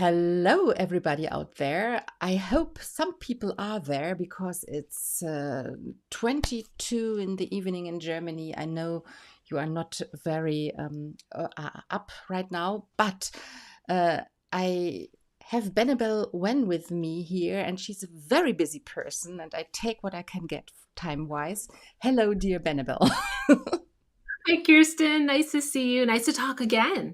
Hello, everybody out there. I hope some people are there because it's 22 in the evening in Germany. I know you are not very up right now, but I have Benebell Wen with me here, and she's a very busy person, and I take what I can get time-wise. Hello, dear Benebell. Hi, Kirsten. Nice to see you. Nice to talk again.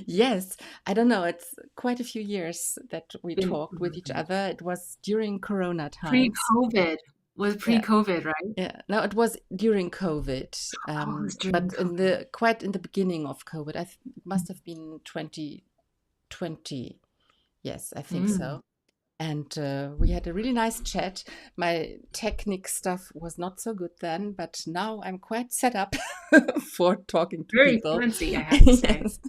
Yes, I don't know. It's quite a few years that we Been talked with each other. It was during Corona times. pre-COVID. Was Yeah, pre-COVID, right? yeah. No, it was during COVID, Oh, it was during but in COVID. the quite in the beginning of COVID. It must have been 2020. Yes, I think Mm. so. And we had a really nice chat. My technique stuff was not so good then, but now I'm quite set up for talking to Very people. fancy, I have to say. Yes.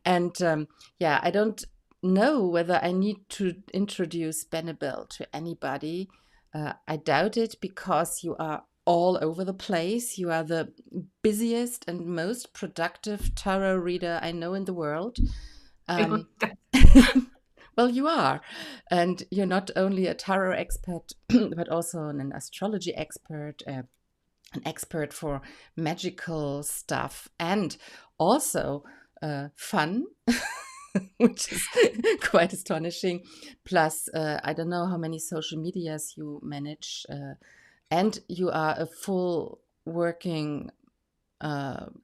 And yeah, I don't know whether I need to introduce Benebell to anybody. I doubt it because you are all over the place. You are the busiest and most productive tarot reader I know in the world. Um, well, you are. And you're not only a tarot expert, but also an astrology expert, an expert for magical stuff, and also fun, which is quite astonishing. Plus, I don't know how many social medias you manage, and you are a full working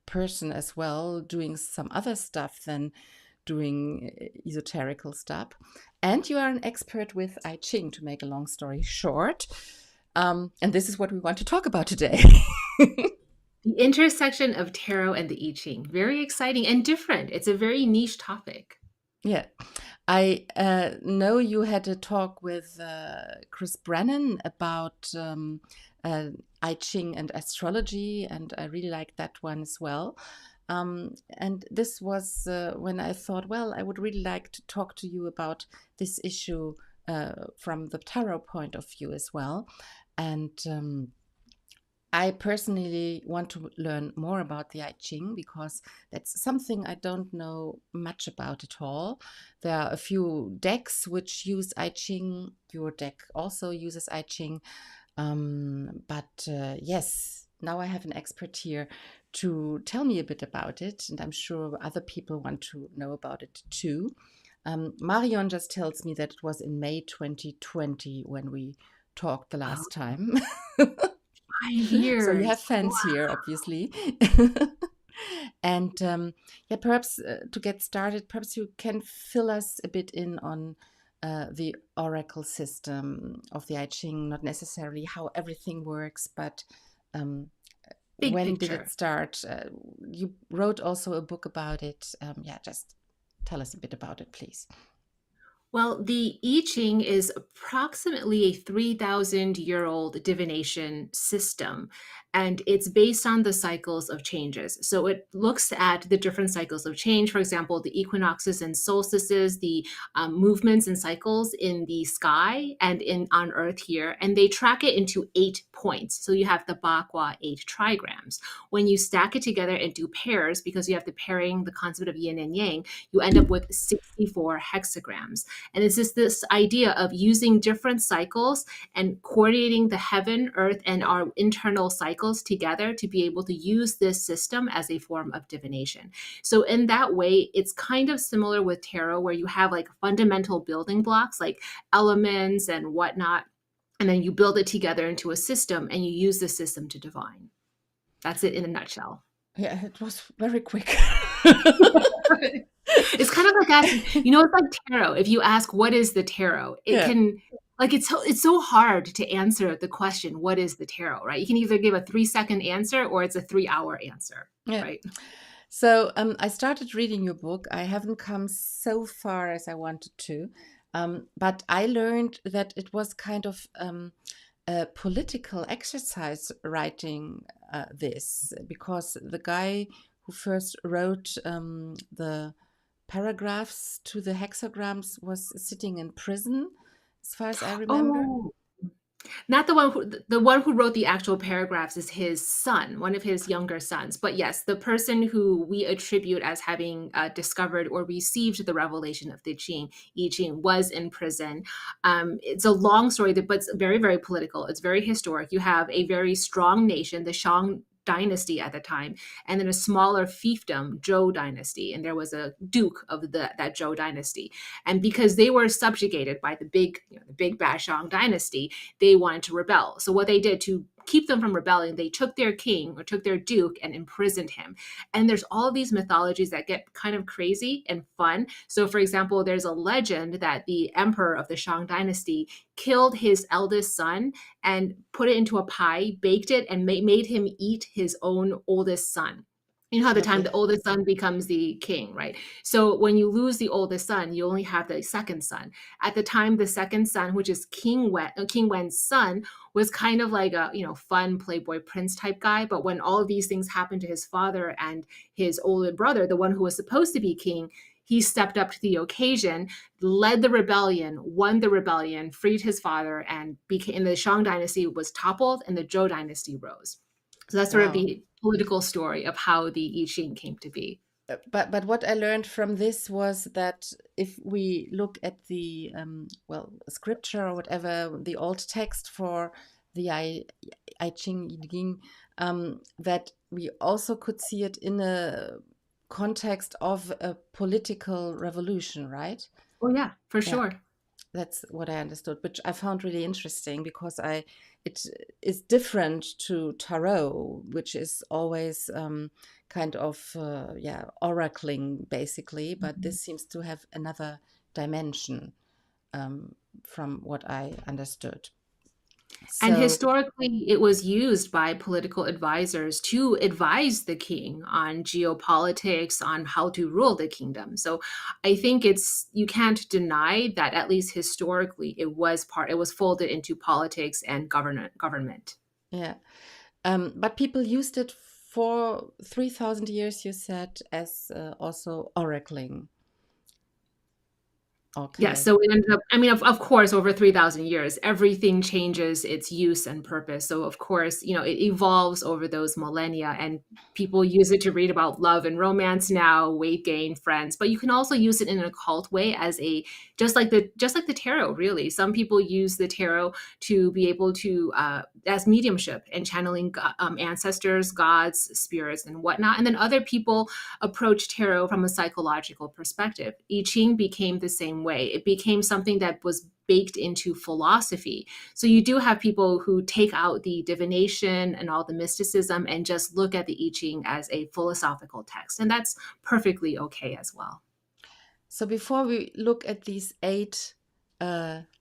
person as well, doing some other stuff than doing esoterical stuff. And you are an expert with I Ching, to make a long story short. And this is what we want to talk about today. The intersection of tarot and the I Ching. Very exciting and different. It's a very niche topic. Yeah. I know you had a talk with Chris Brennan about I Ching and astrology, and I really liked that one as well. And this was when I thought, well, I would really like to talk to you about this issue from the tarot point of view as well. And I personally want to learn more about the I Ching because that's something I don't know much about at all. There are a few decks which use I Ching. Your deck also uses I Ching. But yes, now I have an expert here to tell me a bit about it, and I'm sure other people want to know about it too. Marion just tells me that it was in May 2020 when we talked the Oh, last time. So you have years. fans here, obviously. And yeah, perhaps to get started, perhaps you can fill us a bit in on the oracle system of the I Ching, not necessarily how everything works, but um, Big when did it picture. start? You wrote also a book about it. Yeah, just tell us a bit about it, please. Well, the I Ching is approximately a 3,000-year-old divination system, and it's based on the cycles of changes. So it looks at the different cycles of change, for example, the equinoxes and solstices, the movements and cycles in the sky and in on Earth here, and they track it into 8 points. So you have the Bakwa 8 trigrams. When you stack it together into pairs, because you have the pairing, the concept of yin and yang, you end up with 64 hexagrams. And it's just this idea of using different cycles and coordinating the heaven, earth, and our internal cycles together to be able to use this system as a form of divination. So, in that way, it's kind of similar with tarot, where you have like fundamental building blocks like elements and whatnot. And then you build it together into a system and you use the system to divine. That's it in a nutshell. Yeah, it was very quick. It's kind of like asking, it's like tarot. If you ask what is the tarot, it Yeah, can like it's so hard to answer the question, what is the tarot, right? You can either give a 3-second answer or it's a 3-hour answer, yeah. right? So I started reading your book. I haven't come so far as I wanted to, but I learned that it was kind of a political exercise writing this because the guy who first wrote the paragraphs to the hexagrams was sitting in prison, as far as I remember. Oh, Not the one who wrote the actual paragraphs is his son, one of his younger sons. But yes, the person who we attribute as having discovered or received the revelation of the Qing, I Ching, was in prison. It's a long story, but it's very, very political. It's very historic. You have a very strong nation, the Shang dynasty at the time, and then a smaller fiefdom, Zhou dynasty, and there was a duke of that Zhou dynasty. And because they were subjugated by the big bad Shang dynasty, they wanted to rebel. So what they did to keep them from rebelling, they took their king or took their duke and imprisoned him. And there's all these mythologies that get kind of crazy and fun. So for example, there's a legend that the emperor of the Shang dynasty killed his eldest son and put it into a pie, baked it, and made him eat his own oldest son. You know how the time Okay. the oldest son becomes the king, right? So when you lose the oldest son, you only have the second son. At the time, the second son, which is King Wen's son, was kind of like a fun playboy prince type guy. But when all of these things happened to his father and his older brother, the one who was supposed to be king, he stepped up to the occasion, led the rebellion, won the rebellion, freed his father, and became the Shang dynasty was toppled and the Zhou dynasty rose. So that's sort of Wow. the political story of how the I Ching came to be. But what I learned from this was that if we look at the well, scripture or whatever, the old text for the I Ching I Ching, that we also could see it in a context of a political revolution, right? Oh yeah, for Yeah. sure. That's what I understood, which I found really interesting because I it is different to tarot, which is always kind of yeah, oracling basically, but Mhm. this seems to have another dimension um, from what I understood. And So historically, it was used by political advisors to advise the king on geopolitics, on how to rule the kingdom. So I think you can't deny that at least historically it was folded into politics and government. yeah, but people used it for 3,000 years, you said, as also oracling. Yeah, Okay. so it ended up, I mean, of course, over 3,000 years, everything changes its use and purpose. So, of course, it evolves over those millennia, and people use it to read about love and romance now, weight gain, friends. But you can also use it in an occult way as just like the tarot, really. Some people use the tarot to be able to, as mediumship and channeling ancestors, gods, spirits, and whatnot. And then other people approach tarot from a psychological perspective. I Ching became the same way. It became something that was baked into philosophy. So you do have people who take out the divination and all the mysticism and just look at the I Ching as a philosophical text. And that's perfectly okay as well. So before we look at these eight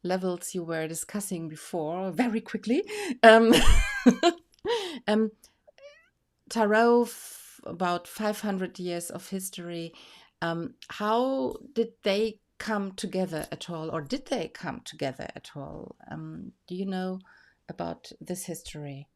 levels you were discussing before, very quickly, um, um, tarot, about 500 years of history. How did they come together at all, or did they come together at all? Do you know about this history?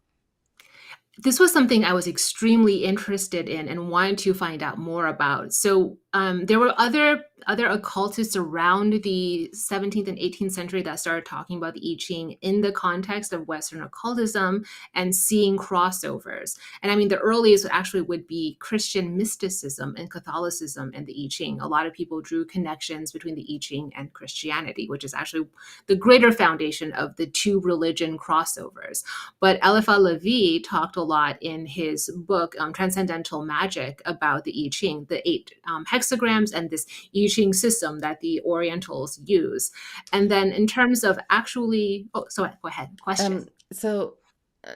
This was something I was extremely interested in and wanted to find out more about. So there were other occultists around the 17th and 18th century that started talking about the I Ching in the context of Western occultism and seeing crossovers. And I mean, the earliest actually would be Christian mysticism and Catholicism and the I Ching. A lot of people drew connections between the I Ching and Christianity, which is actually the greater foundation of the two religion crossovers. But Eliphas Levi talked a lot in his book, Transcendental Magic, about the I Ching, the eight hexagrams, and this I Ching system that the Orientals use. And then in terms of actually, oh, so go ahead, question. So uh,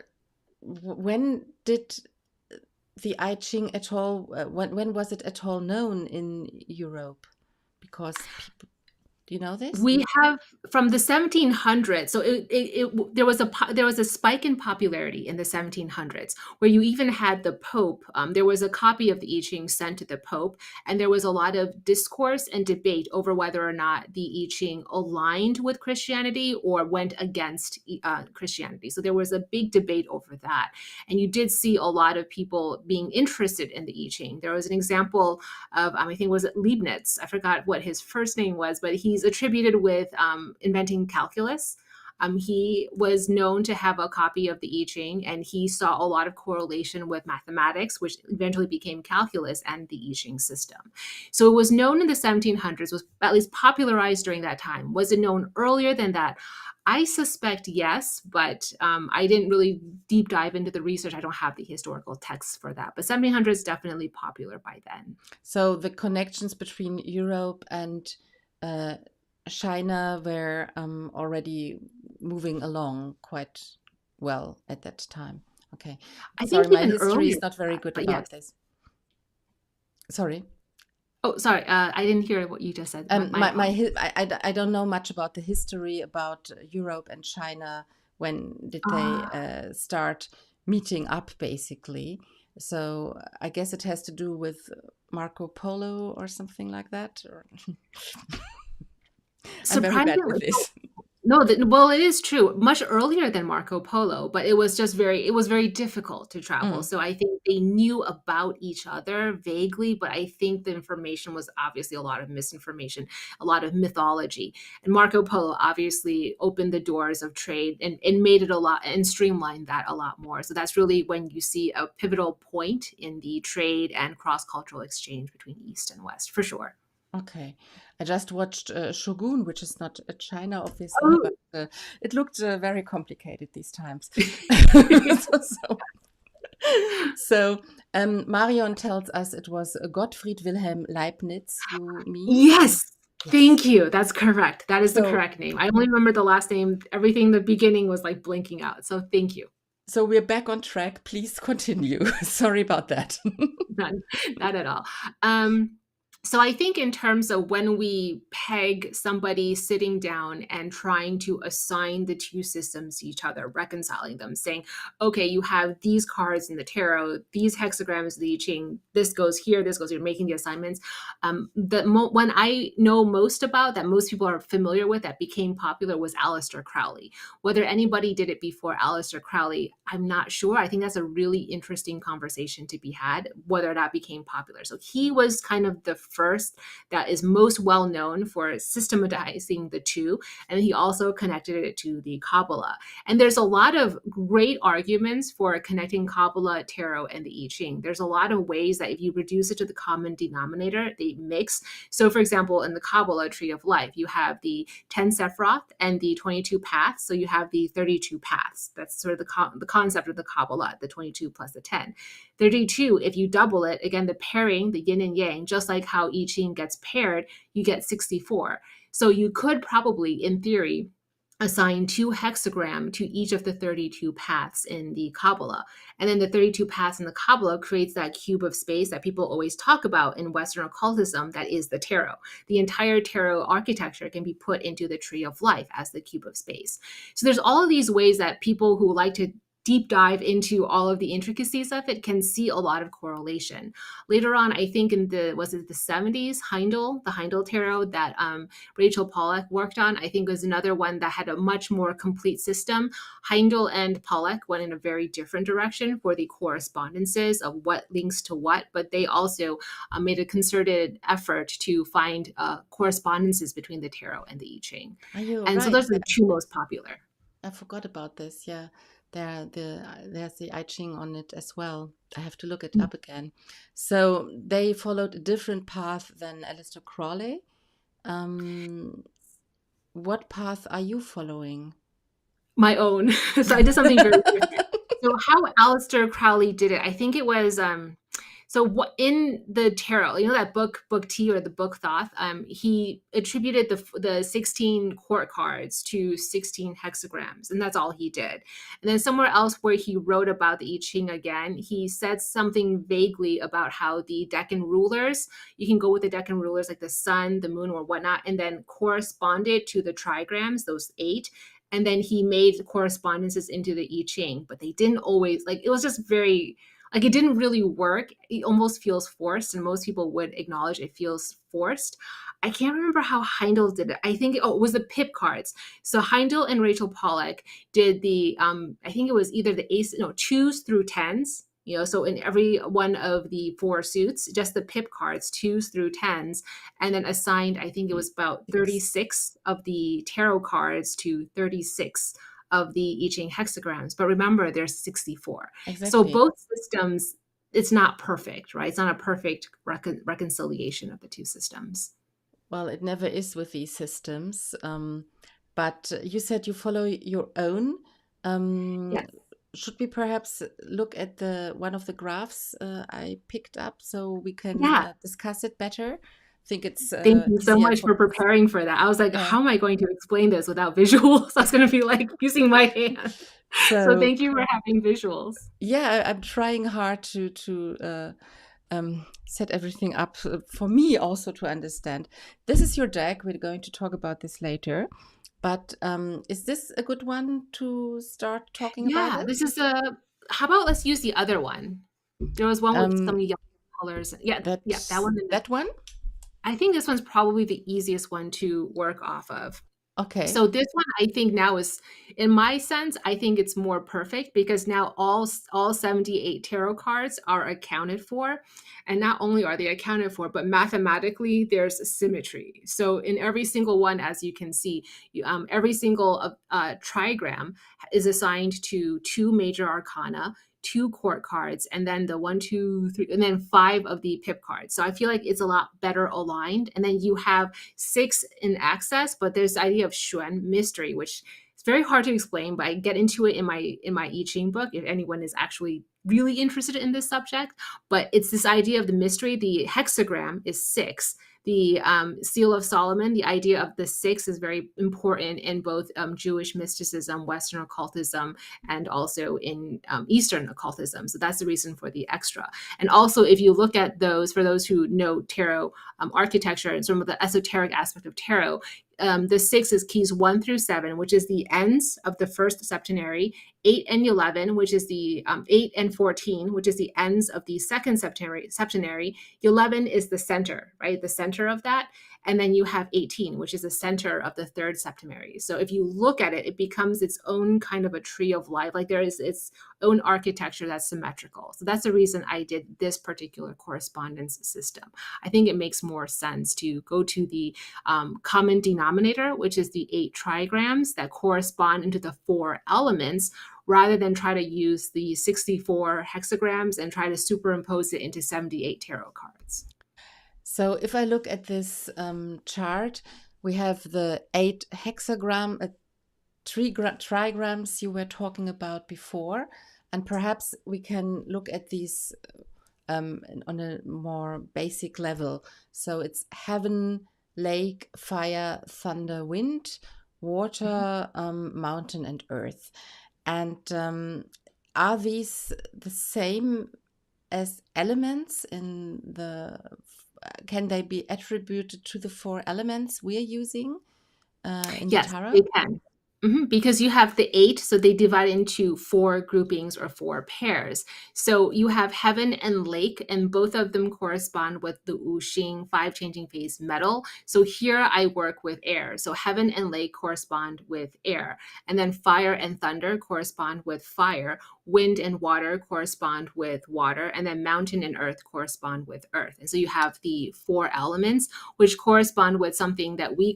when did the I Ching at all? When was it at all known in Europe? Because people, do you know this? We have from the 1700s. So there was a spike in popularity in the 1700s where you even had the Pope. There was a copy of the I Ching sent to the Pope, and there was a lot of discourse and debate over whether or not the I Ching aligned with Christianity or went against Christianity. So there was a big debate over that, and you did see a lot of people being interested in the I Ching. There was an example of I think was it Leibniz. I forgot what his first name was, but he's attributed with inventing calculus. He was known to have a copy of the I Ching, and he saw a lot of correlation with mathematics, which eventually became calculus and the I Ching system. So it was known in the 1700s, was at least popularized during that time. Was it known earlier than that? I suspect yes, but I didn't really deep dive into the research. I don't have the historical texts for that. But 1700s definitely popular by then. So the connections between Europe and uh, China were already moving along quite well at that time. Okay. I Sorry, think my even history earlier is than not very that, good but yes. about this. Sorry. Oh, sorry. I didn't hear what you just said. My apologies. I don't know much about the history about Europe and China. When did they Ah, start meeting up, basically? So I guess it has to do with Marco Polo or something like that. Or I'm very bad with surprisingly, this. no, well, it is true. Much earlier than Marco Polo, but it was very difficult to travel. Mm, So I think they knew about each other vaguely, but I think the information was obviously a lot of misinformation, a lot of mythology. And Marco Polo obviously opened the doors of trade and made it a lot and streamlined that a lot more. So that's really when you see a pivotal point in the trade and cross-cultural exchange between East and West, for sure. okay. I just watched Shogun, which is not China, obviously, Oh. but it looked very complicated these times. So, so Marion tells us it was Gottfried Wilhelm Leibniz you mean? Yes. Yes. Thank you. That's correct. That is the So correct name. I only remember the last name. Everything in the beginning was like blinking out. So thank you. so we're back on track. Please continue. Sorry about that. None, not at all. Um, so I think in terms of when we peg somebody sitting down and trying to assign the two systems to each other, reconciling them, saying, okay, you have these cards in the tarot, these hexagrams, the I Ching, this goes here, this goes here, making the assignments. One I know most about that most people are familiar with that became popular was Aleister Crowley. Whether anybody did it before Aleister Crowley, I'm not sure. I think that's a really interesting conversation to be had, whether that became popular. So he was kind of the first that is most well known for systematizing the two. And he also connected it to the Kabbalah. And there's a lot of great arguments for connecting Kabbalah, tarot, and the I Ching. There's a lot of ways that if you reduce it to the common denominator, they mix. So, for example, in the Kabbalah tree of life, you have the 10 Sephiroth and the 22 paths. So you have the 32 paths. That's sort of the concept of the Kabbalah, the 22 plus the 10. 32, if you double it, again, the pairing, the yin and yang, just like how I Ching gets paired, you get 64. So you could probably, in theory, assign two hexagram to each of the 32 paths in the Kabbalah. And then the 32 paths in the Kabbalah creates that cube of space that people always talk about in Western occultism that is the tarot. The entire tarot architecture can be put into the tree of life as the cube of space. So there's all of these ways that people who like to deep dive into all of the intricacies of it can see a lot of correlation. Later on, I think in the 70s, the Heindel tarot that Rachel Pollack worked on, I think was another one that had a much more complete system. Heindel and Pollack went in a very different direction for the correspondences of what links to what, but they also made a concerted effort to find correspondences between the tarot and the I Ching. Are you And so right? those are the two most popular. I forgot about this. Yeah, there's the I Ching on it as well. I have to look it up again. So they followed a different path than Aleister Crowley. Um, what path are you following? My own. So I did something very different. So how Aleister Crowley did it, I think it was so what in the tarot, you know that book T or the book Thoth, he attributed the 16 court cards to 16 hexagrams, and that's all he did. And then somewhere else where he wrote about the I Ching again, he said something vaguely about how the Deccan rulers, you can go with the Deccan rulers like the sun, the moon, or whatnot, and then correspond it to the trigrams, those 8, and then he made correspondences into the I Ching, but they didn't always, like, it was just very, like, it didn't really work. It almost feels forced, and most people would acknowledge it feels forced. I can't remember how Heindel did it. I think it was the pip cards. So Heindel and Rachel Pollack did the I think it was either the ace, no, twos through tens, So in every one of the four suits, just the pip cards, twos through tens, and then assigned, I think it was about Yes, 36 of the tarot cards to 36 of the I Ching hexagrams. But remember, there's 64. So exactly. both systems, it's not perfect, right? It's not a perfect reconciliation of the two systems. Well, it never is with these systems. But you said you follow your own. Um, Yes. should we perhaps look at the one of the graphs I picked up so we can Yeah. discuss it better? I think it's Thank you so easier much for for preparing for that. I was like, yeah. how am I going to explain this without visuals? I was going to be like using my hand. So So thank you for having visuals. yeah, I'm trying hard to set everything up for me also to understand. This is your deck. We're going to talk about this later. But is this a good one to start talking about Yeah, it? this is how about let's use the other one? There was one with Um, some yellow colors. Yeah, yeah, that that's one. that one. I think this one's probably the easiest one to work off of. Okay. So this one I think now is, in my sense, I think it's more perfect because now all 78 tarot cards are accounted for. And not only are they accounted for, but mathematically there's symmetry. So in every single one, as you can see, every single trigram is assigned to two major arcana, two court cards, and then the one, two, three, and then five of the pip cards. So I feel like it's a lot better aligned. And then you have six in access, but there's the idea of Xuan mystery, which is very hard to explain, but I get into it in my I Ching book if anyone is actually really interested in this subject. But it's this idea of the mystery. The hexagram is six. The Seal of Solomon, the idea of the six is very important in both Jewish mysticism, Western occultism, and also in Eastern occultism. So that's the reason for the extra. And also, if you look at those, for those who know tarot architecture and some of the esoteric aspect of tarot, the six is keys 1 through 7, which is the ends of the first septenary, 8 and 11, which is the 8 and 14, which is the ends of the second septenary. 11 is the center, right? The center of that. And then you have 18, which is the center of the third septenary. So if you look at it, it becomes its own kind of a tree of life. Like there is its own architecture that's symmetrical. So that's the reason I did this particular correspondence system. I think it makes more sense to go to the common denominator, which is the 8 trigrams that correspond into the 4 elements, rather than try to use the 64 hexagrams and try to superimpose it into 78 tarot cards. So if I look at this chart, we have the 8 hexagram, trigrams you were talking about before, and perhaps we can look at these on a more basic level. So it's heaven, lake, fire, thunder, wind, water, mountain, and earth. And are these the same as elements in the? Can they be attributed to the 4 elements we're using in the Yes, they tarot? can. Because you have the eight, so they divide into four groupings or four pairs. So you have heaven and lake, and both of them correspond with the Wuxing five changing phase metal. So here I work with air. So heaven and lake correspond with air. And then fire and thunder correspond with fire. Wind and water correspond with water. And then mountain and earth correspond with earth. And so you have the 4 elements, which correspond with something that we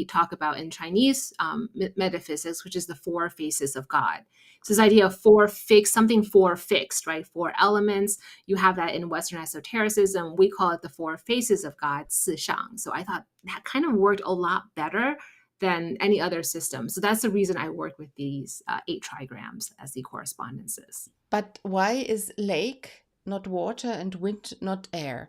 talk about in Chinese metaphysics, which is the 4 faces of God. So this idea of something four fixed, right? 4 elements. You have that in Western esotericism. We call it the 4 faces of God, Shang. So I thought that kind of worked a lot better than any other system. So that's the reason I work with these 8 trigrams as the correspondences. But why is lake not water and wind not air?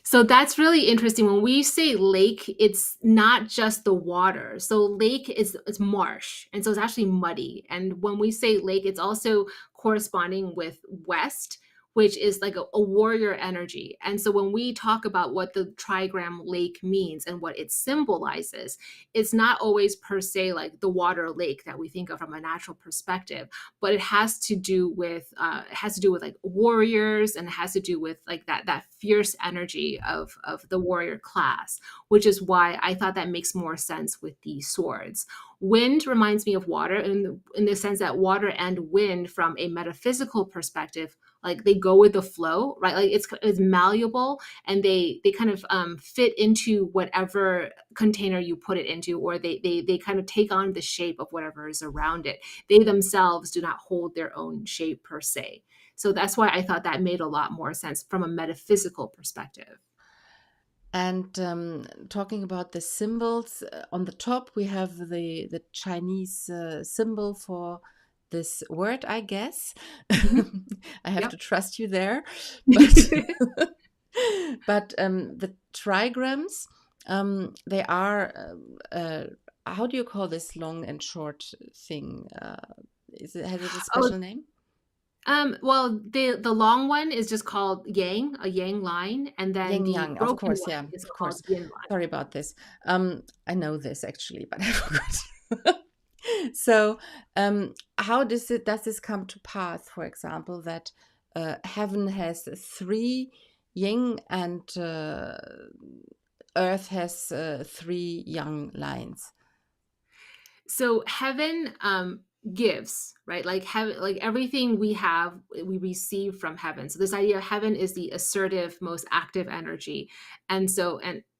So that's really interesting. When we say lake, it's not just the water. So lake is it's marsh, and so it's actually muddy. And when we say lake, it's also corresponding with west, which is like a warrior energy. And so when we talk about what the trigram lake means and what it symbolizes, it's not always per se like the water lake that we think of from a natural perspective, but it has to do with like warriors, and it has to do with like that fierce energy of the warrior class, which is why I thought that makes more sense with the swords. Wind reminds me of water in the sense that water and wind, from a metaphysical perspective, like they go with the flow, right? Like it's malleable, and they kind of fit into whatever container you put it into, or they kind of take on the shape of whatever is around it. They themselves do not hold their own shape per se. So that's why I thought that made a lot more sense from a metaphysical perspective. And talking about the symbols, on the top we have the Chinese symbol for this word, I guess. Mhm. I have Yep. to trust you there, but but the trigrams, they are how do you call this long and short thing? Has it a Oh, special name? well, the long one is just called yang, a yang line, and then Yin the yang, of broken course, one yeah, is of called course. yin line. Sorry about this. I know this actually, but I forgot. So, how does this come to pass? For example, that heaven has three yin and earth has three yang lines. So heaven gives, right? Like heaven, like everything we have, we receive from heaven. So this idea of heaven is the assertive, most active energy. And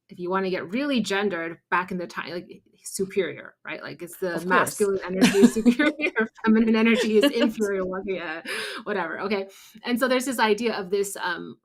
if you want to get really gendered, back in the time, like superior, right? Like it's the Of course. masculine energy is superior, feminine energy is inferior, whatever. Okay. And so there's this idea of this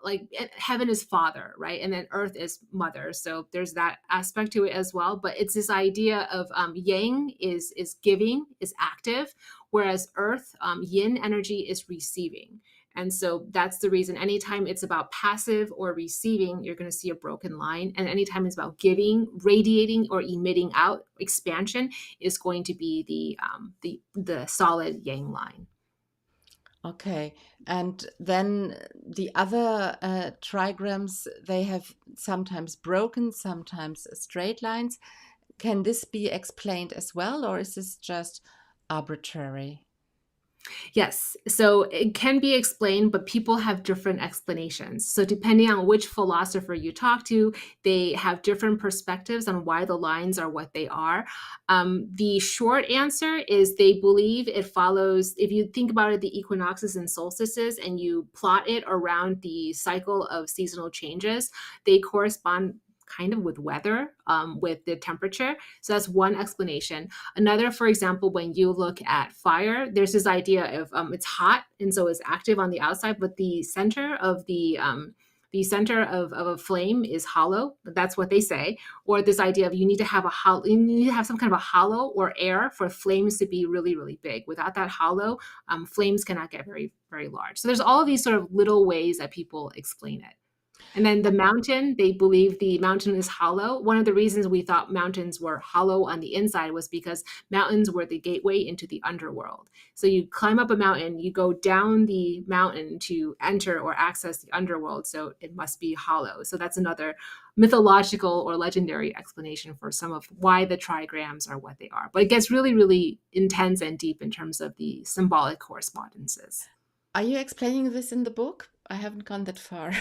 like heaven is father, right? And then earth is mother. So there's that aspect to it as well. But it's this idea of yang is giving, is active, whereas earth, yin energy is receiving. And so that's the reason anytime it's about passive or receiving, you're going to see a broken line. And anytime it's about giving, radiating, or emitting out, expansion, is going to be the solid yang line. Okay. And then the other trigrams, they have sometimes broken, sometimes straight lines. Can this be explained as well, or is this just arbitrary? Yes. So it can be explained, but people have different explanations. So depending on which philosopher you talk to, they have different perspectives on why the lines are what they are. The short answer is they believe it follows, if you think about it, the equinoxes and solstices, and you plot it around the cycle of seasonal changes, they correspond kind of with weather, with the temperature. So that's one explanation. Another, for example, when you look at fire, there's this idea of it's hot and so it's active on the outside, but the center of a flame is hollow. That's what they say. Or this idea of you need to have you need to have some kind of a hollow or air for flames to be really, really big. Without that hollow, flames cannot get very, very large. So there's all of these sort of little ways that people explain it. And then the mountain, they believe the mountain is hollow. One of the reasons we thought mountains were hollow on the inside was because mountains were the gateway into the underworld. So you climb up a mountain, you go down the mountain to enter or access the underworld. So it must be hollow. So that's another mythological or legendary explanation for some of why the trigrams are what they are. But it gets really, really intense and deep in terms of the symbolic correspondences. Are you explaining this in the book? I haven't gone that far.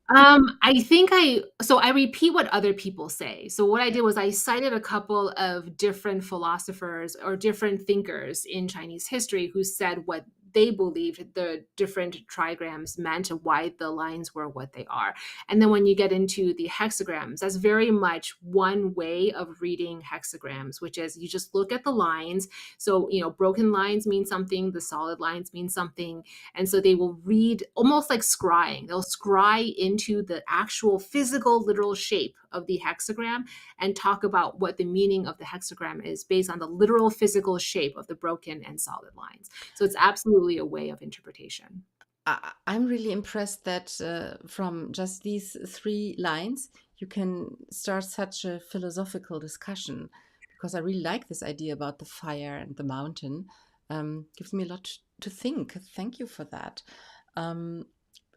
I repeat what other people say. So what I did was I cited a couple of different philosophers or different thinkers in Chinese history who said what they believed the different trigrams meant and why the lines were what they are. And then when you get into the hexagrams, that's very much one way of reading hexagrams, which is you just look at the lines. So, broken lines mean something, the solid lines mean something, and so they will read almost like scrying. They'll scry into the actual physical, literal shape of the hexagram and talk about what the meaning of the hexagram is based on the literal physical shape of the broken and solid lines. So it's absolutely a way of interpretation. I'm really impressed that from just these three lines, you can start such a philosophical discussion because I really like this idea about the fire and the mountain. Gives me a lot to think. Thank you for that. Um,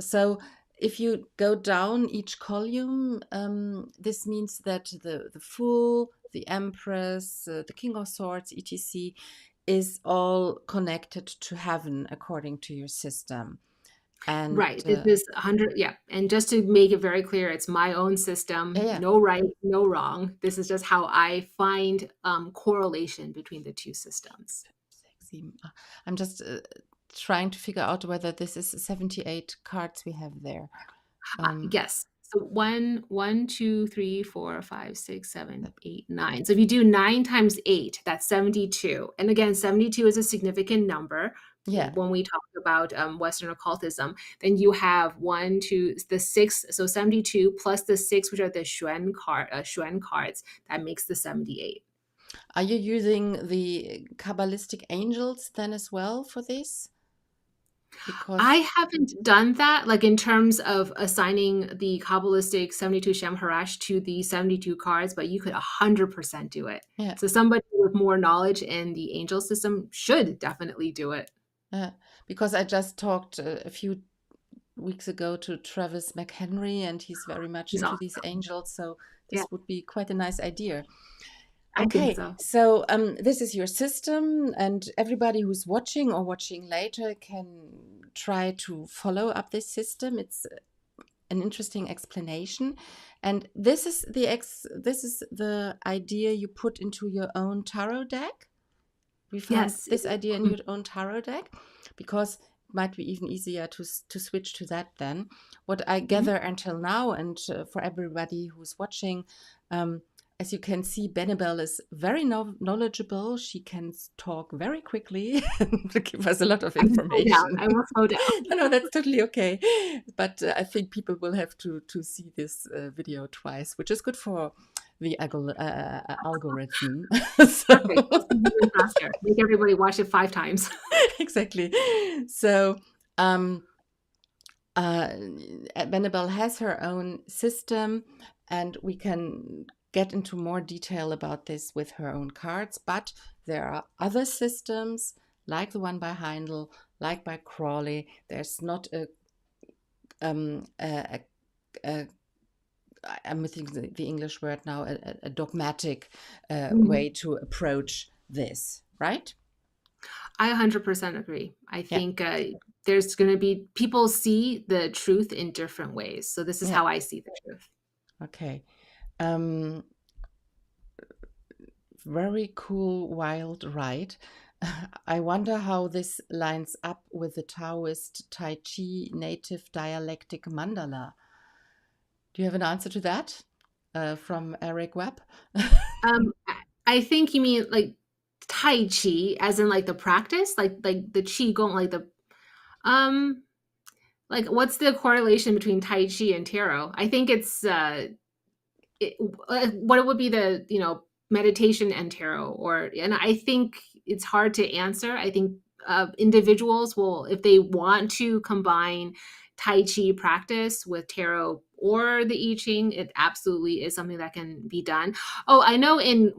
so if you go down each column, this means that the Fool, the Empress, the King of Swords, etc., is all connected to heaven according to your system. And Right. This is 100, yeah. And just to make it very clear, it's my own yeah, system. yeah, No right, no wrong. This is just how I find correlation between the two systems. sexy. I'm just trying to figure out whether this is 78 cards we have there. Yes. So one, 2, 3, 4, 5, 6, 7, That, 8, 9. So if you do 9 times 8, that's 72. And again, 72 is a significant number yeah. when we talk about Western occultism. Then you have one, two, the six. So 72 plus the six, which are the Xuan cards. That makes the 78. Are you using the Kabbalistic angels then as well for this? I Because haven't done that, like in terms of assigning the Kabbalistic 72 Shamharash to the 72 cards, but you could 100% do it. yeah, So somebody with more knowledge in the angel system should definitely do it. yeah, because I just talked a few weeks ago to Travis McHenry, and he's very much He's into awesome. these angels. So Yeah, this would be quite a nice idea. I think Okay, so. so this is your system, and everybody who's watching or watching later can try to follow up this system. It's an interesting explanation, and this is the idea you put into your own tarot deck. We found Yes. this idea in your own tarot deck because it might be even easier to switch to that then. What I Mhm. gather until now, and for everybody who's watching, um, as you can see, Benebell is very knowledgeable. She can talk very quickly and give us a lot of I will slow down. information. I will slow down. No, that's totally okay. But I think people will have to see this video twice, which is good for the algorithm. So Perfect. Let's do it even faster. Make everybody watch it 5 times. exactly. So um, uh, Benebell has her own system, and we can get into more detail about this with her own cards. But there are other systems, like the one by Heindel, like by Crawley. There's not a I'm missing the English word now, a dogmatic Mhm. way to approach this, right? I 100% agree. I Yeah, think there's going to be people see the truth in different ways. So this is yeah. how I see the truth. Okay. Um, Very cool, wild ride. I wonder how this lines up with the Taoist Tai Chi native dialectic mandala. Do you have an answer to that from Eric Webb? I think you mean like Tai Chi, as in like the practice, like the Qi Gong, um, like what's the correlation between Tai Chi and tarot? I think it's what it would be the meditation and tarot, or and I think it's hard to answer. I think individuals will, if they want to combine Tai Chi practice with tarot or the I Ching, it absolutely is something that can be done. Oh, I know in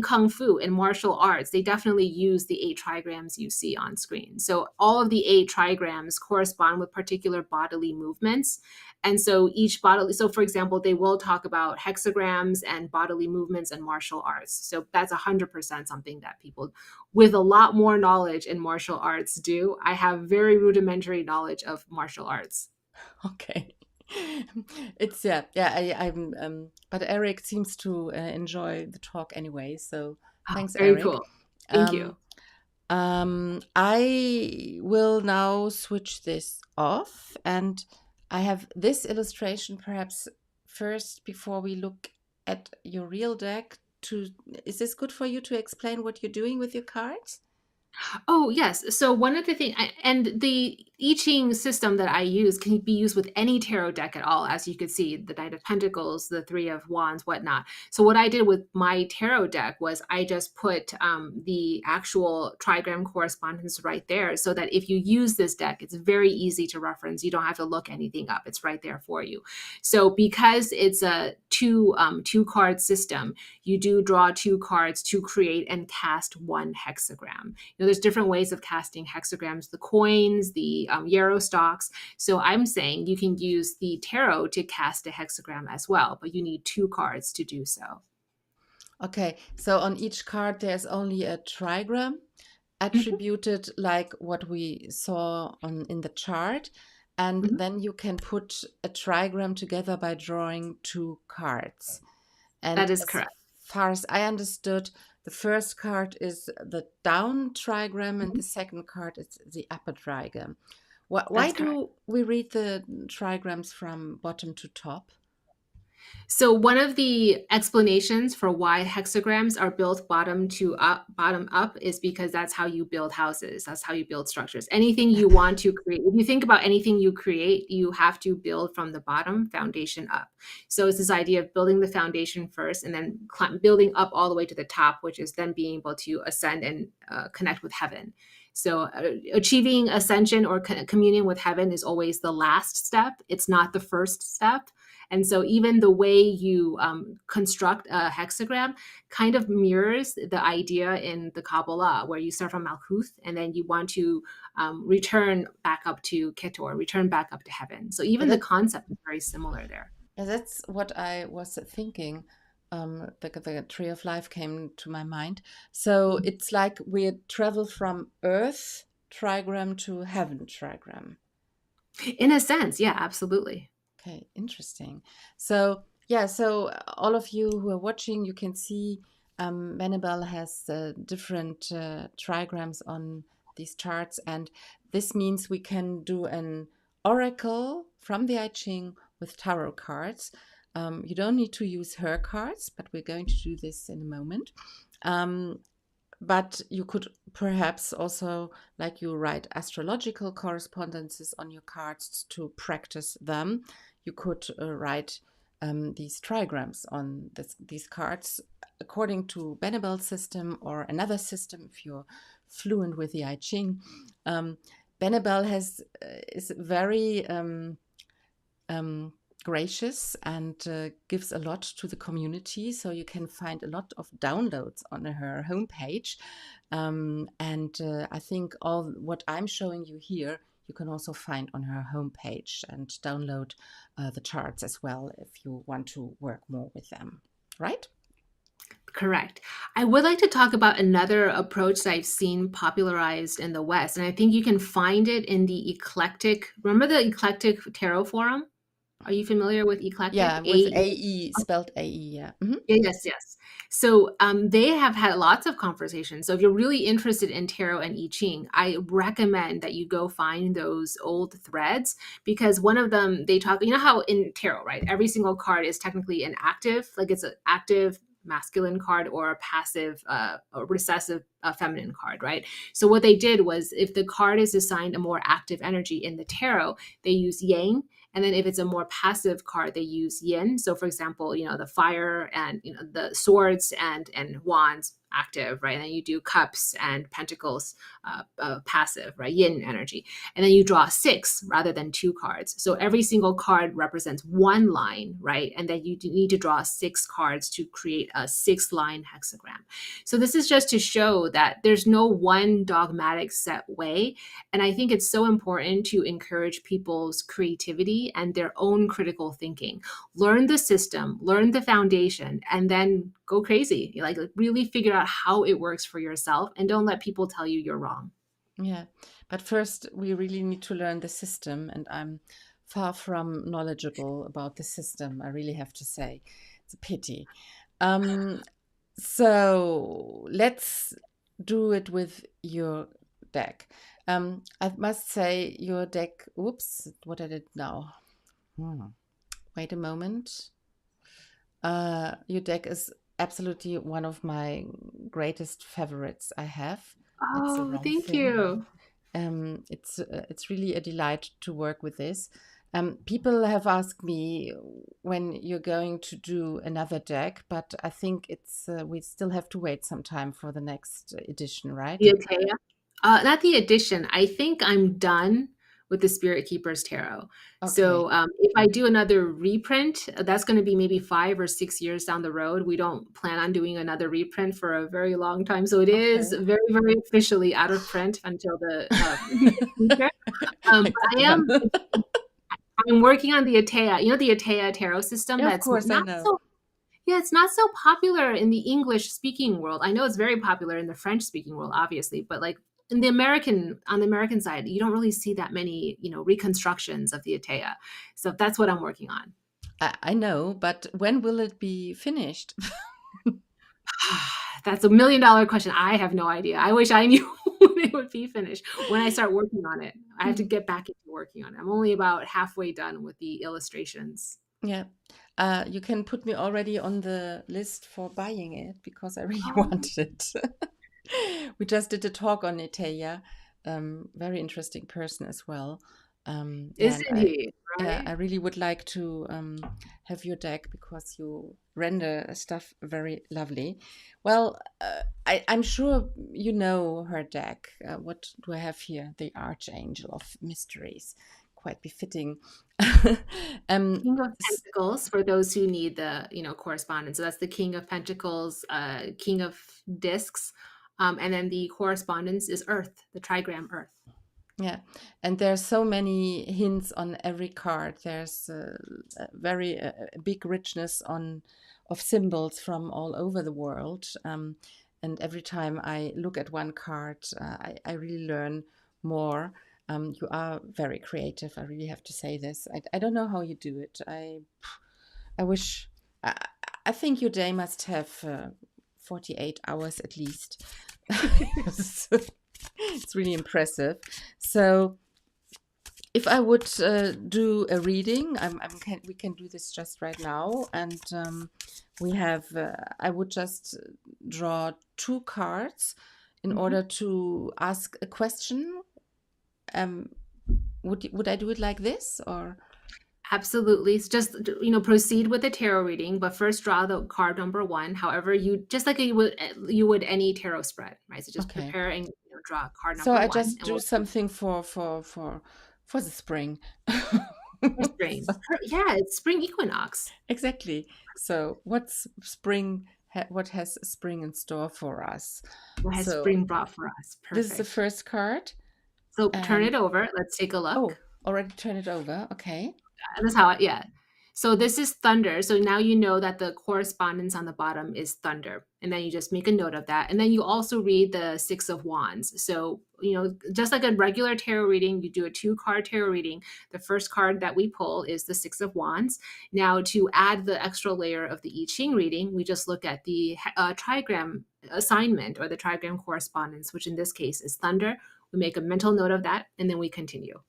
Kung Fu, in martial arts, they definitely use the 8 trigrams you see on screen. So all of the 8 trigrams correspond with particular bodily movements. And so each bodily, so for example, they will talk about hexagrams and bodily movements and martial arts. So that's 100% something that people with a lot more knowledge in martial arts do. I have very rudimentary knowledge of martial arts. Okay. It's yeah. But Eric seems to enjoy the talk anyway. So Oh, thanks, very Eric. cool. Thank Um, you. I will now switch this off, and I have this illustration perhaps first before we look at your real deck. To Is this good for you to explain what you're doing with your cards? Oh, yes. So one of the things, and the I Ching system that I use can be used with any tarot deck at all, as you could see, the Knight of Pentacles, the Three of Wands, whatnot. So what I did with my tarot deck was I just put the actual trigram correspondence right there, so that if you use this deck, it's very easy to reference. You don't have to look anything up; it's right there for you. So because it's a two card system, you do draw 2 cards to create and cast one hexagram. There's different ways of casting hexagrams, the coins, the yarrow stalks. So I'm saying you can use the tarot to cast a hexagram as well, but you need two cards to do so. Okay, so on each card there's only a trigram Mhm, attributed like what we saw on in the chart, and mhm. then you can put a trigram together by drawing two cards. That And is as correct. far as I understood, the first card is the down trigram and Mhm. the second card is the upper trigram. Why That's correct. do we read the trigrams from bottom to top? So one of the explanations for why hexagrams are built bottom up is because that's how you build houses. That's how you build structures. Anything you want to create, if you think about anything you create, you have to build from the bottom foundation up. So it's this idea of building the foundation first and then building up all the way to the top, which is then being able to ascend and connect with heaven. So achieving ascension or communion with heaven is always the last step. It's not the first step. And so even the way you construct a hexagram kind of mirrors the idea in the Kabbalah, where you start from Malkuth and then you want to return back up to Keter, return back up to heaven. So Yeah, even the concept is very similar there. that's what I was thinking. The tree of life came to my mind. So it's like we travel from Earth trigram to heaven trigram. In a sense, yeah, absolutely. Okay, interesting. So, yeah, so all of you who are watching, you can see Benebell has different trigrams on these charts, and this means we can do an oracle from the I Ching with tarot cards. You don't need to use her cards, but we're going to do this in a moment. Um, but you could perhaps also, like you write astrological correspondences on your cards to practice them, you could write these trigrams on these cards according to Benebell's system or another system if you're fluent with the I Ching. Um, Benebell is very um, gracious and gives a lot to the community. So you can find a lot of downloads on her homepage. And I think all what I'm showing you here, you can also find on her homepage and download the charts as well if you want to work more with them. Right? Correct. I would like to talk about another approach that I've seen popularized in the West, and I think you can find it in the eclectic. Remember the eclectic tarot forum? Are you familiar with eclectic? Yeah, with AE, spelled AE. Yeah. Mhm. Yes, yes. So they have had lots of conversations. So if you're really interested in tarot and I Ching, I recommend that you go find those old threads because one of them they talk. You know how in tarot, right? Every single card is technically an active, like it's an active masculine card or a passive, a recessive feminine card, right? So what they did was, if the card is assigned a more active energy in the tarot, they use yang, and then if it's a more passive card, they use yin. So for example, the fire and the swords and wands active, right? And then you do cups and pentacles passive, right? Yin energy. And then you draw six rather than two cards. So every single card represents one line, right? And then you need to draw six cards to create a 6-line hexagram. So this is just to show that there's no one dogmatic set way. And I think it's so important to encourage people's creativity and their own critical thinking. Learn the system, learn the foundation, and then go crazy. Like really figure out how it works for yourself and don't let people tell you you're wrong. Yeah, but first we really need to learn the system, and I'm far from knowledgeable about the system, I really have to say. It's a pity. Um, so let's do it with your deck. I must say your deck, oops, what I did now. Hmm. Wait a moment. Your deck is absolutely one of my greatest favorites I have. It's the Oh, wrong thank thing. you. It's really a delight to work with this. People have asked me when you're going to do another deck, but I think it's we still have to wait some time for the next edition, right? The Atea. Not the addition. I think I'm done with the Spirit Keepers Tarot. Okay. So if I do another reprint, that's going to be maybe 5 or 6 years down the road. We don't plan on doing another reprint for a very long time. So it is Okay. very, very officially out of print until the future. I But got one. I'm working on the Atea. You know the Atea tarot system Yeah, of that's course I not know. so yeah, it's not so popular in the English speaking world. I know it's very popular in the French speaking world, obviously, but like in the American on the American side, you don't really see that many, reconstructions of the Atea. So that's what I'm working on. I know, but when will it be finished? That's $1 million question. I have no idea. I wish I knew when it would be finished. When I start working on it, I have to Hmm. get back into working on it. I'm only about halfway done with the illustrations. Yeah. You can put me already on the list for buying it because I really Oh, want it. We just did a talk on Iteya. Very interesting person as well. Yeah, and isn't he? I Right? really would like to have your deck because you render stuff very lovely. Well, I'm sure you know her deck. What do I have here? The Archangel of Mysteries. Quite befitting. um, King of s- Pentacles for those who need the, correspondence. So that's the King of Pentacles, King of Discs, and then the correspondence is Earth, the trigram Earth. yeah, and there's so many hints on every card. There's a very big richness on of symbols from all over the world. And every time I look at one card, I really learn more. You are very creative. I really have to say this. I don't know how you do it. I wish. I, I think your day must have 48 hours at least. It's really impressive. So, if I would do a reading, we can do this just right now, and we have. I would just draw two cards in Mhm. order to ask a question. Um, would I do it like this or? Absolutely. It's just, proceed with the tarot reading, but first draw the card number one. However, you just like you would any tarot spread, right? So just Okay. prepare and draw card So number I one, just and do we'll something for the spring. for spring. Yeah, it's spring equinox. Exactly. So what's spring? What has spring in store for us? What has So spring brought for us? this is the Perfect. first card, So turn and it over. Let's take a oh, look. already turn it over. Okay. That's how yeah. So this is thunder. So now you know that the correspondence on the bottom is thunder. And then you just make a note of that. And then you also read the Six of Wands. So, just like a regular tarot reading, you do a two-card tarot reading. The first card that we pull is the Six of Wands. Now, to add the extra layer of the I Ching reading, we just look at the trigram assignment or the trigram correspondence, which in this case is thunder. We make a mental note of that, and then we continue.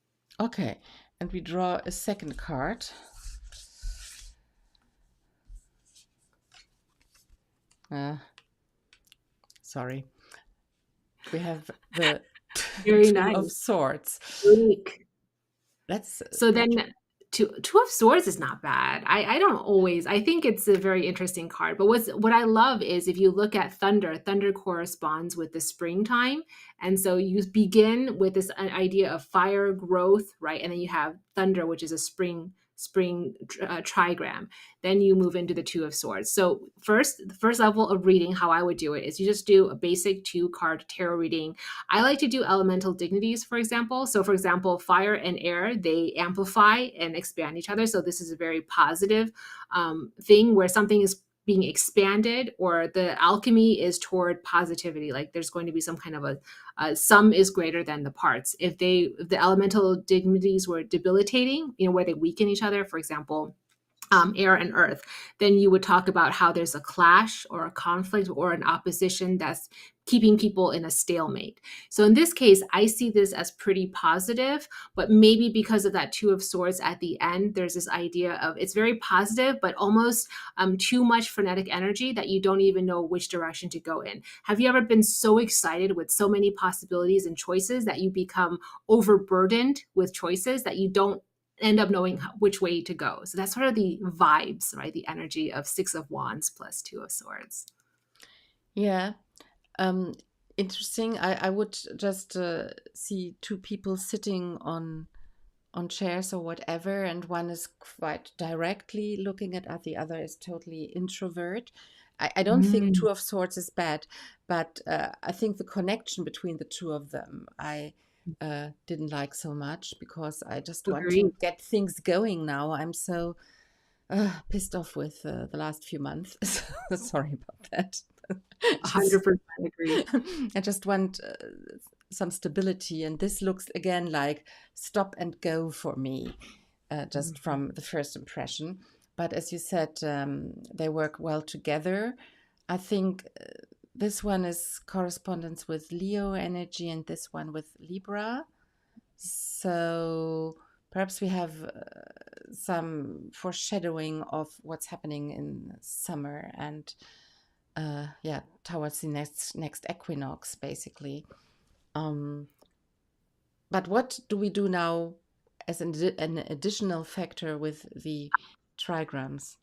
Okay. And we draw a second card. Uh, sorry. We have the Very Two of nice. Swords. Unique. Let's So then two of swords is not bad. I don't always I think it's a very interesting card. But what I love is if you look at thunder corresponds with the springtime. And so you begin with this idea of fire growth, right? And then you have thunder, which is a spring trigram. Then you move into the two of swords. So the first level of reading, how I would do it is you just do a basic two-card tarot reading. I like to do elemental dignities, for example. So, for example, fire and air, they amplify and expand each other. So, this is a very positive thing where something is being expanded, or the alchemy is toward positivity. Like there's going to be some kind of a sum is greater than the parts. If the elemental dignities were debilitating, where they weaken each other, for example, air and earth, then you would talk about how there's a clash or a conflict or an opposition that's keeping people in a stalemate. So in this case, I see this as pretty positive, but maybe because of that two of swords at the end, there's this idea of it's very positive, but almost too much frenetic energy that you don't even know which direction to go in. Have you ever been so excited with so many possibilities and choices that you become overburdened with choices that you don't end up knowing which way to go? So that's sort of the vibes, right? The energy of Six of Wands plus Two of Swords. yeah. Um, Interesting. I would just see two people sitting on on chairs or whatever, and one is quite directly looking at the other is totally introvert. I don't think Mm, Two of Swords is bad, but I think the connection between the two of them I didn't like so much, because I just want agree. to get things going now. I'm so pissed off with the last few months. So sorry about that. Just 100% agree. I just want some stability, and this looks again like stop and go for me, just Mhm. from the first impression. But as you said, they work well together. I think this one is correspondence with Leo energy, and this one with Libra. So perhaps we have some foreshadowing of what's happening in summer, and yeah, towards the next equinox, basically. Um, but what do we do now as an additional factor with the trigrams?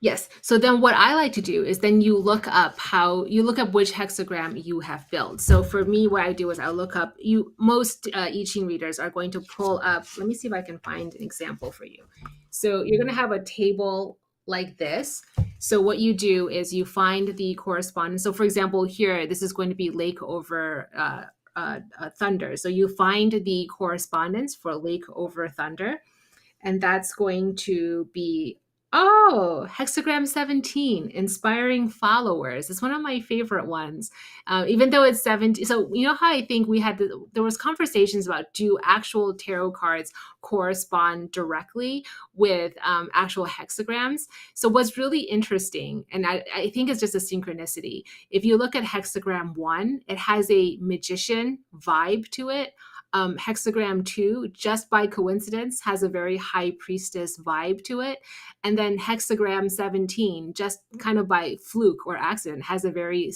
Yes. So then what I like to do is then you look up which hexagram you have built. So for me, what I do is I look up most I Ching readers are going to pull up. Let me see if I can find an example for you. So you're going to have a table like this. So what you do is you find the correspondence. So for example, here, this is going to be lake over thunder. So you find the correspondence for lake over thunder, and that's going to be hexagram 17, inspiring followers. It's one of my favorite ones, even though it's 17. So you know how I think there was conversations about, do actual tarot cards correspond directly with actual hexagrams? So what's really interesting, and I think it's just a synchronicity, if you look at hexagram 1, it has a magician vibe to it. Hexagram 2, just by coincidence, has a very high priestess vibe to it. And then hexagram 17, just kind of by fluke or accident, has a very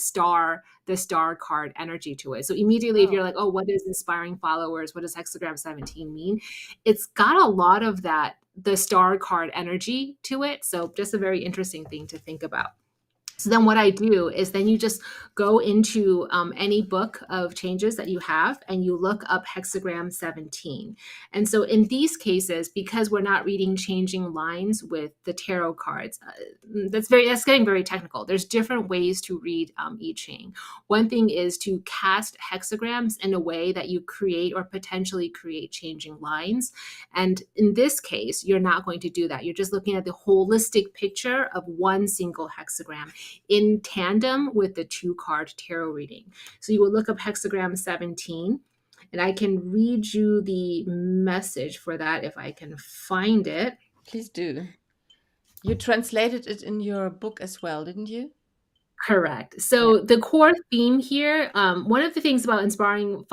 the star card energy to it. So immediately, if you're Oh, like, oh, what is inspiring followers? What does hexagram 17 mean? It's got a lot of the star card energy to it. So just a very interesting thing to think about. So then what I do is then you just go into any book of changes that you have, and you look up hexagram 17. And so in these cases, because we're not reading changing lines with the tarot cards, that's getting very technical. There's different ways to read I Ching. One thing is to cast hexagrams in a way that you create or potentially create changing lines. And in this case, you're not going to do that. You're just looking at the holistic picture of one single hexagram in tandem with the two card tarot reading. So you will look up hexagram 17, and I can read you the message for that if I can find it. please do. You translated it in your book as well, didn't you? Correct. Yeah. So the core theme here, one of the things about inspiring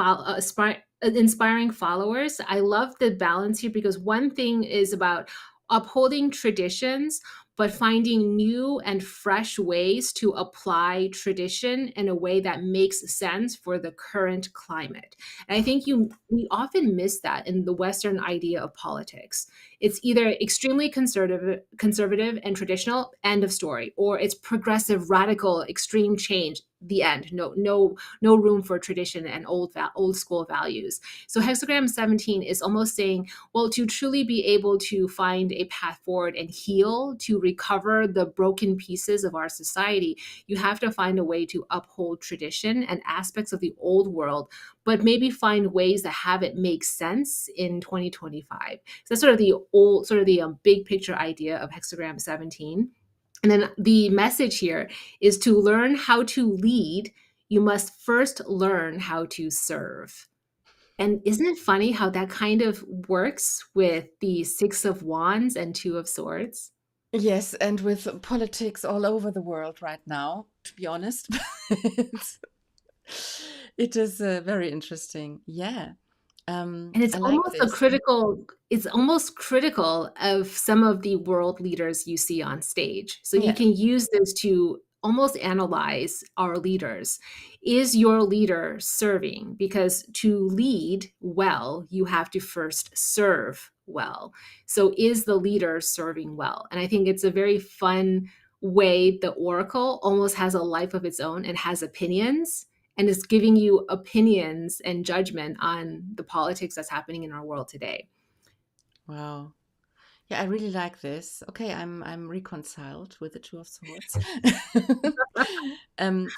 followers, I love the balance here, because one thing is about upholding traditions, but finding new and fresh ways to apply tradition in a way that makes sense for the current climate. And I think we often miss that in the Western idea of politics. It's either extremely conservative and traditional, end of story, or it's progressive, radical, extreme change, the end. No room for tradition and old school values. So hexagram 17 is almost saying, well, to truly be able to find a path forward and heal, to recover the broken pieces of our society, you have to find a way to uphold tradition and aspects of the old world, but maybe find ways to have it make sense in 2025. So that's sort of the big picture idea of hexagram 17. And then the message here is, to learn how to lead, you must first learn how to serve. And isn't it funny how that kind of works with the Six of Wands and Two of Swords? Yes, and with politics all over the world right now, to be honest, it's, it is very interesting. Yeah, And it's I like almost this. it's almost critical of some of the world leaders you see on stage. So you Yeah. can use this to almost analyze our leaders. Is your leader serving? Because to lead well, you have to first serve well. So is the leader serving well? And I think it's a very fun way the oracle almost has a life of its own and has opinions, and is giving you opinions and judgment on the politics that's happening in our world today. Wow. Yeah, I really like this. Okay, I'm reconciled with the Two of Swords.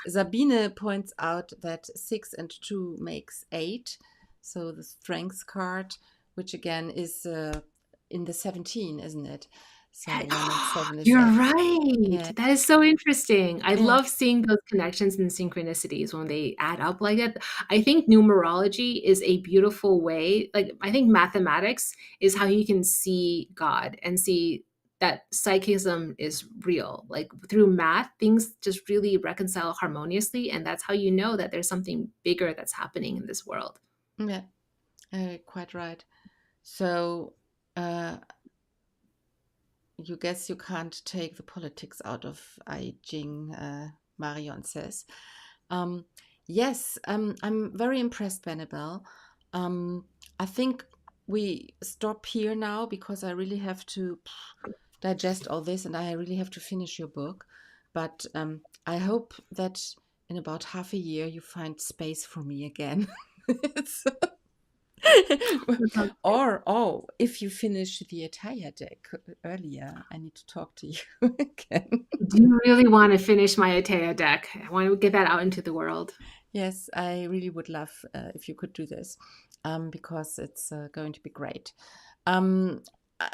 Sabine points out that 6 and 2 makes 8, so the Strength card, which again is in the 17, isn't it? So 1 and 7 is You're 8. right. Yeah, That is so interesting. I yeah, love seeing those connections and synchronicities when they add up like that. I think numerology is a beautiful way. Like, I think mathematics is how you can see God and see that psychism is real. Like, through math, things just really reconcile harmoniously. And that's how you know that there's something bigger that's happening in this world. yeah, quite right. So, uh, you guess you can't take the politics out of I Ching, Marion says. Um, yes, I'm very impressed, Benebell. Um, I think we stop here now because I really have to digest all this and I really have to finish your book. But I hope that in about half a year you find space for me again. So- That sounds great. or, oh, if you finish the entire deck earlier, I need to talk to you again. Do you really want to finish my Atea deck? I want to get that out into the world. Yes, I really would love if you could do this because it's going to be great. Um, uh,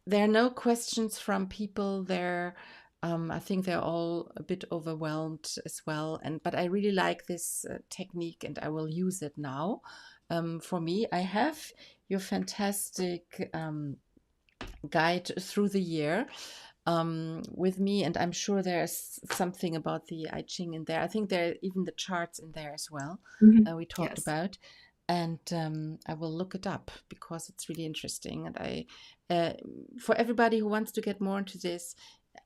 there are no questions from people there. I think they're all a bit overwhelmed as well. But I really like this technique, and I will use it now. For me, I have your fantastic guide through the year with me, and I'm sure there's something about the I Ching in there. I think there are even the charts in there as well. Mhm. We talked Yes. about, and I will look it up because it's really interesting. And uh, for everybody who wants to get more into this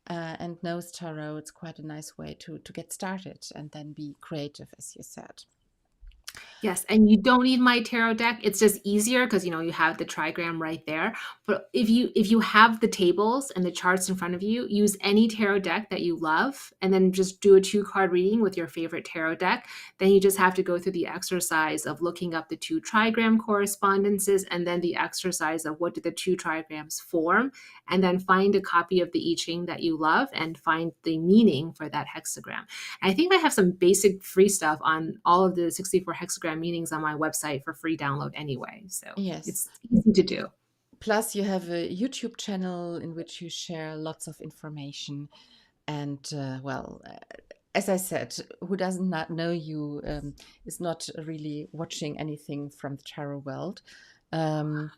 and knows tarot, it's quite a nice way to get started and then be creative, as you said. Yes, and you don't need my tarot deck. It's just easier because you have the trigram right there. But if you have the tables and the charts in front of you, use any tarot deck that you love and then just do a two-card reading with your favorite tarot deck. Then you just have to go through the exercise of looking up the two trigram correspondences and then the exercise of what do the two trigrams form, and then find a copy of the I Ching that you love and find the meaning for that hexagram. I think I have some basic free stuff on all of the 64 hexagram meanings on my website for free download anyway. So Yes. it's easy to do. Plus, you have a YouTube channel in which you share lots of information. And well, as I said, who does not know you is not really watching anything from the tarot world. Um,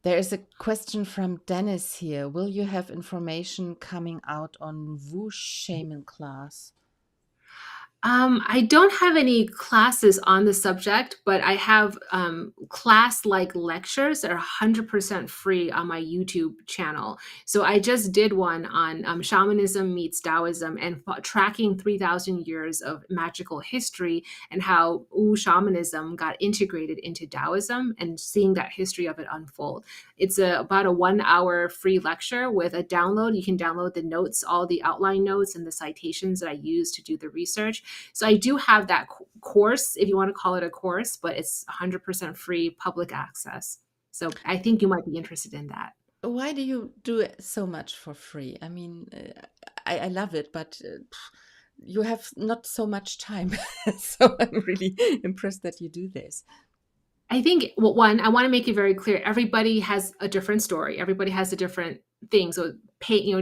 there is a question from Dennis here. Will you have information coming out on Wu Shaman class? I don't have any classes on the subject, but I have class-like lectures that are 100% free on my YouTube channel. So I just did one on shamanism meets Taoism and tracking 3,000 years of magical history and how Wu shamanism got integrated into Taoism and seeing that history of it unfold. It's about a 1 hour free lecture with a download. You can download the notes, all the outline notes and the citations that I use to do the research. So I do have that course, if you want to call it a course, but it's 100% free public access. So I think you might be interested in that. Why do you do it so much for free? I mean, I love it, but you have not so much time. So I'm really impressed that you do this. I think, well, one, I want to make it very clear. Everybody has a different story. Everybody has a different thing. So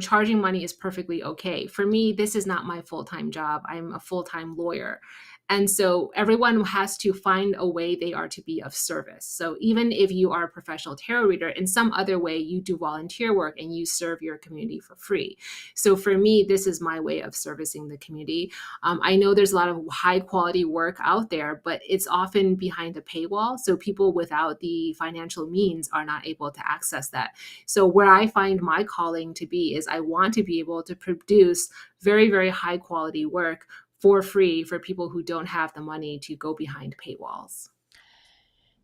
charging money is perfectly okay. For me, this is not my full-time job. I'm a full-time lawyer. And so everyone has to find a way they are to be of service. So even if you are a professional tarot reader, in some other way, you do volunteer work and you serve your community for free. So for me, this is my way of servicing the community. I know there's a lot of high quality work out there, but it's often behind a paywall. So people without the financial means are not able to access that. So where I find my calling to be is I want to be able to produce very, very high quality work for free for people who don't have the money to go behind paywalls.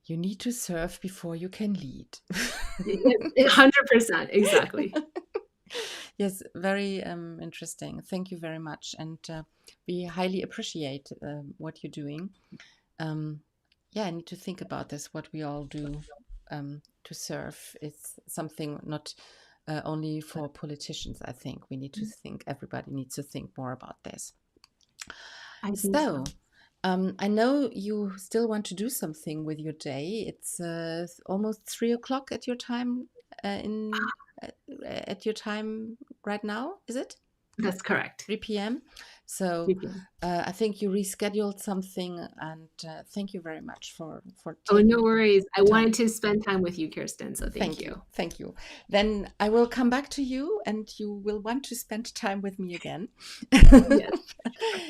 You need to serve before you can lead. 100%, exactly. Yes, very interesting. Thank you very much. And we highly appreciate what you're doing. Um, yeah, I need to think about this, what we all do to serve is something not only for politicians. I think we need to think, everybody needs to think more about this. I think So, so. I know you still want to do something with your day. It's almost 3 o'clock at your time uh, at your time right now, is it? That's correct. 3 p.m. So 3 p.m. I think you rescheduled something, and thank you very much for Oh, no taking worries. I the wanted time. to spend time with you, Kirsten, so thank Thank you. you. Thank you. Then I will come back to you and you will want to spend time with me again. Yes.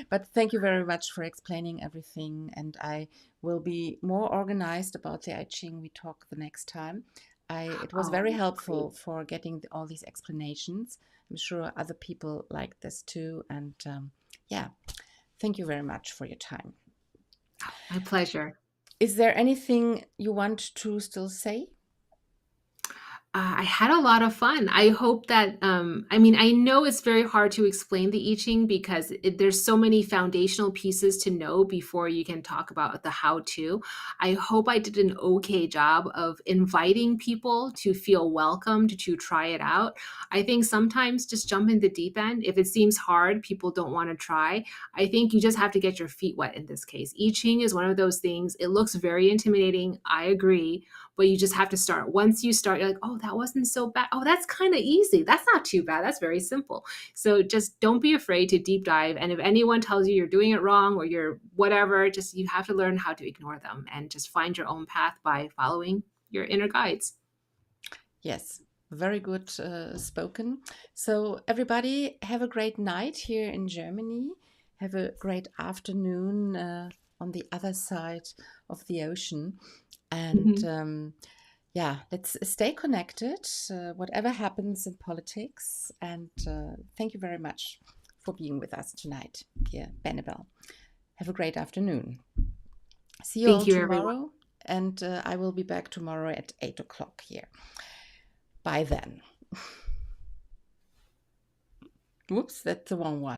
But thank you very much for explaining everything. And I will be more organized about the I Ching we talk the next time. It was Oh, very that's great. helpful for getting all these explanations. I'm sure other people like this too. And yeah, thank you very much for your time. My pleasure. Is there anything you want to still say? I had a lot of fun. I hope that, I mean, I know it's very hard to explain the I Ching because there's so many foundational pieces to know before you can talk about the how to. I hope I did an okay job of inviting people to feel welcomed to try it out. I think sometimes just jump in the deep end. If it seems hard, people don't want to try. I think you just have to get your feet wet in this case. I Ching is one of those things. It looks very intimidating. I agree, but you just have to start. Once you start, you're like, oh, that wasn't so bad. Oh, that's kind of easy. That's not too bad. That's very simple. So just don't be afraid to deep dive. And if anyone tells you you're doing it wrong or you're whatever, just you have to learn how to ignore them and just find your own path by following your inner guides. Yes, very good spoken. So, everybody, have a great night here in Germany. Have a great afternoon on the other side of the ocean. And Mhm. yeah, let's stay connected, whatever happens in politics. And thank you very much for being with us tonight, dear Benebell. Have a great afternoon. See you all Thank you, everyone. tomorrow. And I will be back tomorrow at 8 o'clock here. Bye then. Whoops, that's the wrong one.